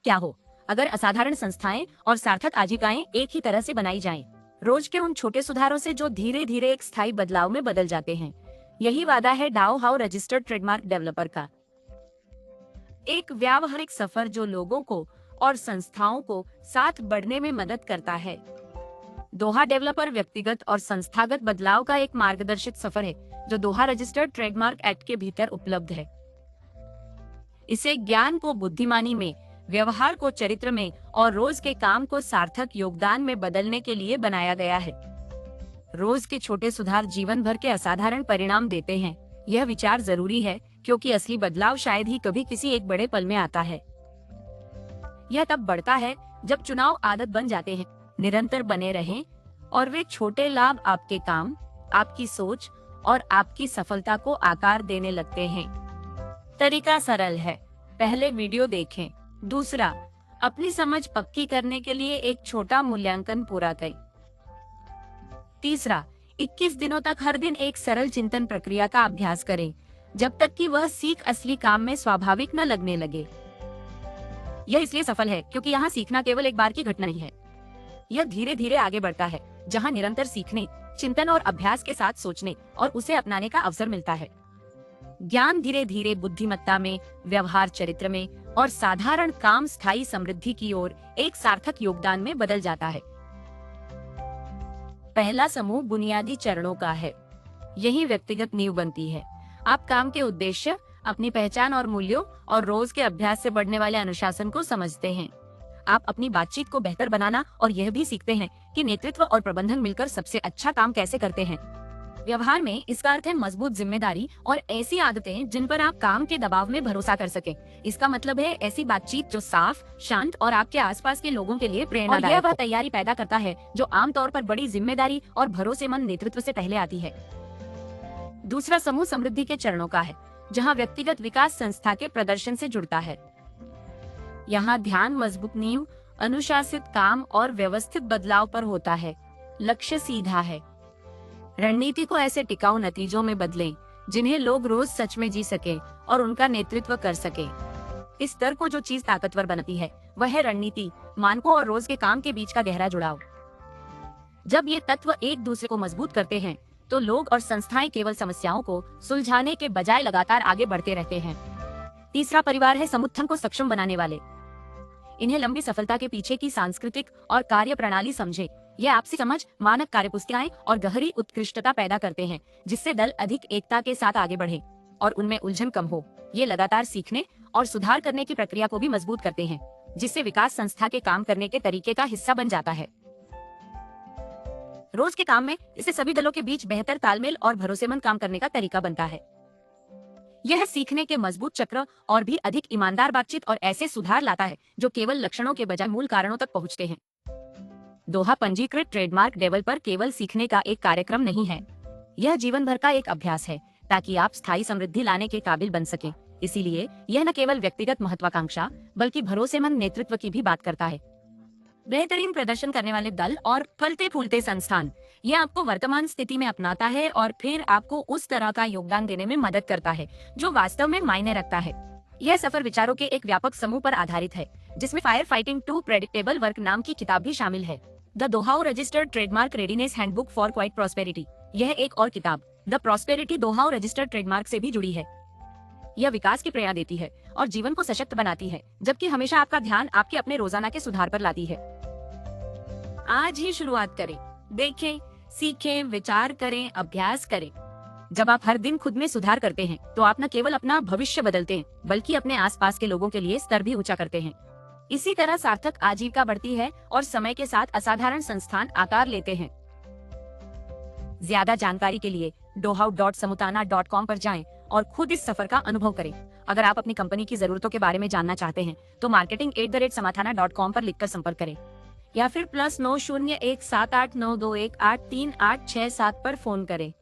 क्या हो अगर असाधारण संस्थाएं और सार्थक आजीविकाएं एक ही तरह से बनाई जाएं। रोज के उन छोटे सुधारों से जो धीरे धीरे एक स्थायी बदलाव में बदल जाते हैं। यही वादा है डाओ हाउ रजिस्टर्ड ट्रेडमार्क डेवलपर का। एक व्यावहारिक सफर जो लोगों को और संस्थाओं को साथ बढ़ने में मदद करता है। दोहा डेवलपर व्यक्तिगत और संस्थागत बदलाव का एक मार्गदर्शित सफर है जो दोहा रजिस्टर्ड ट्रेडमार्क एक्ट के भीतर उपलब्ध है। इसे ज्ञान को बुद्धिमानी में, व्यवहार को चरित्र में और रोज के काम को सार्थक योगदान में बदलने के लिए बनाया गया है। रोज के छोटे सुधार जीवन भर के असाधारण परिणाम देते हैं। यह विचार जरूरी है क्योंकि असली बदलाव शायद ही कभी किसी एक बड़े पल में आता है। यह तब बढ़ता है जब चुनाव आदत बन जाते हैं, निरंतर बने रहें और वे छोटे लाभ आपके काम, आपकी सोच और आपकी सफलता को आकार देने लगते हैं। तरीका सरल है, पहले वीडियो देखें। दूसरा, अपनी समझ पक्की करने के लिए एक छोटा मूल्यांकन पूरा करें। तीसरा, 21 दिनों तक हर दिन एक सरल चिंतन प्रक्रिया का अभ्यास करें जब तक कि वह सीख असली काम में स्वाभाविक न लगने लगे। यह इसलिए सफल है क्योंकि यहाँ सीखना केवल एक बार की घटना नहीं है। यह धीरे धीरे आगे बढ़ता है, जहाँ निरंतर सीखने, चिंतन और अभ्यास के साथ सोचने और उसे अपनाने का अवसर मिलता है। ज्ञान धीरे धीरे बुद्धिमत्ता में, व्यवहार चरित्र में और साधारण काम स्थायी समृद्धि की ओर एक सार्थक योगदान में बदल जाता है। पहला समूह बुनियादी चरणों का है। यही व्यक्तिगत नींव बनती है। आप काम के उद्देश्य, अपनी पहचान और मूल्यों और रोज के अभ्यास से बढ़ने वाले अनुशासन को समझते हैं। आप अपनी बातचीत को बेहतर बनाना और यह भी सीखते हैं कि नेतृत्व और प्रबंधन मिलकर सबसे अच्छा काम कैसे करते हैं। व्यवहार में इसका अर्थ है मजबूत जिम्मेदारी और ऐसी आदतें जिन पर आप काम के दबाव में भरोसा कर सकें। इसका मतलब है ऐसी बातचीत जो साफ, शांत और आपके आसपास के लोगों के लिए प्रेरणादायक। यह वह तैयारी पैदा करता है जो आमतौर पर बड़ी जिम्मेदारी और भरोसेमंद नेतृत्व से पहले आती है। दूसरा समूह समृद्धि के चरणों का है, जहाँ व्यक्तिगत विकास संस्था के प्रदर्शन से जुड़ता है। यहाँ ध्यान मजबूत नींव, अनुशासित काम और व्यवस्थित बदलाव पर होता है। लक्ष्य सीधा है। रणनीति को ऐसे टिकाऊ नतीजों में बदलें जिन्हें लोग रोज सच में जी सके और उनका नेतृत्व कर सके। इस स्तर को जो चीज ताकतवर बनाती है वह है रणनीति, मानकों और रोज के काम के बीच का गहरा जुड़ाव। जब ये तत्व एक दूसरे को मजबूत करते हैं तो लोग और संस्थाएं केवल समस्याओं को सुलझाने के बजाय लगातार आगे बढ़ते रहते हैं। तीसरा परिवार है समुत्थान को सक्षम बनाने वाले। इन्हें लंबी सफलता के पीछे की सांस्कृतिक और कार्य प्रणाली समझे। यह आपसी समझ, मानक कार्यपुस्तिकाएं और गहरी उत्कृष्टता पैदा करते हैं जिससे दल अधिक एकता के साथ आगे बढ़े और उनमें उलझन कम हो। ये लगातार सीखने और सुधार करने की प्रक्रिया को भी मजबूत करते हैं जिससे विकास संस्था के काम करने के तरीके का हिस्सा बन जाता है। रोज के काम में इससे सभी दलों के बीच बेहतर तालमेल और भरोसेमंद काम करने का तरीका बनता है। यह सीखने के मजबूत चक्र और भी अधिक ईमानदार बातचीत और ऐसे सुधार लाता है जो केवल लक्षणों के बजाय मूल कारणों तक पहुंचते हैं। दोहा पंजीकृत ट्रेडमार्क डेवलपर केवल सीखने का एक कार्यक्रम नहीं है, यह जीवन भर का एक अभ्यास है ताकि आप स्थायी समृद्धि लाने के काबिल बन सकें। इसीलिए यह न केवल व्यक्तिगत महत्वाकांक्षा बल्कि भरोसेमंद नेतृत्व की भी बात करता है। बेहतरीन प्रदर्शन करने वाले दल और फलते फूलते संस्थान, यह आपको वर्तमान स्थिति में अपनाता है और फिर आपको उस तरह का योगदान देने में मदद करता है जो वास्तव में मायने रखता है। यह सफर विचारों के एक व्यापक समूह पर आधारित है जिसमें fire fighting to predictable work नाम की किताब भी शामिल है। The Doha registered trademark readiness handbook for quiet prosperity, यह एक और किताब the prosperity Doha registered trademark से भी जुड़ी है। यह विकास की प्रेरणा देती है और जीवन को सशक्त बनाती है, जबकि हमेशा आपका ध्यान आपके अपने रोजाना के सुधार पर लाती है। आज ही शुरुआत करें, देखें, सीखें, विचार करें, अभ्यास करें। जब आप हर दिन खुद में सुधार करते हैं तो आप न केवल अपना भविष्य बदलते हैं बल्कि अपने आसपास के लोगों के लिए स्तर भी ऊंचा करते हैं। इसी तरह सार्थक आजीविका बढ़ती है और समय के साथ असाधारण संस्थान आकार लेते हैं। ज्यादा जानकारी के लिए dohao.samutana.com पर जाएं और खुद इस सफर का अनुभव करें। अगर आप अपनी कंपनी की जरूरतों के बारे में जानना चाहते हैं तो marketing@samathana.com पर लिखकर संपर्क करें या फिर +901789218386 पर फोन करें।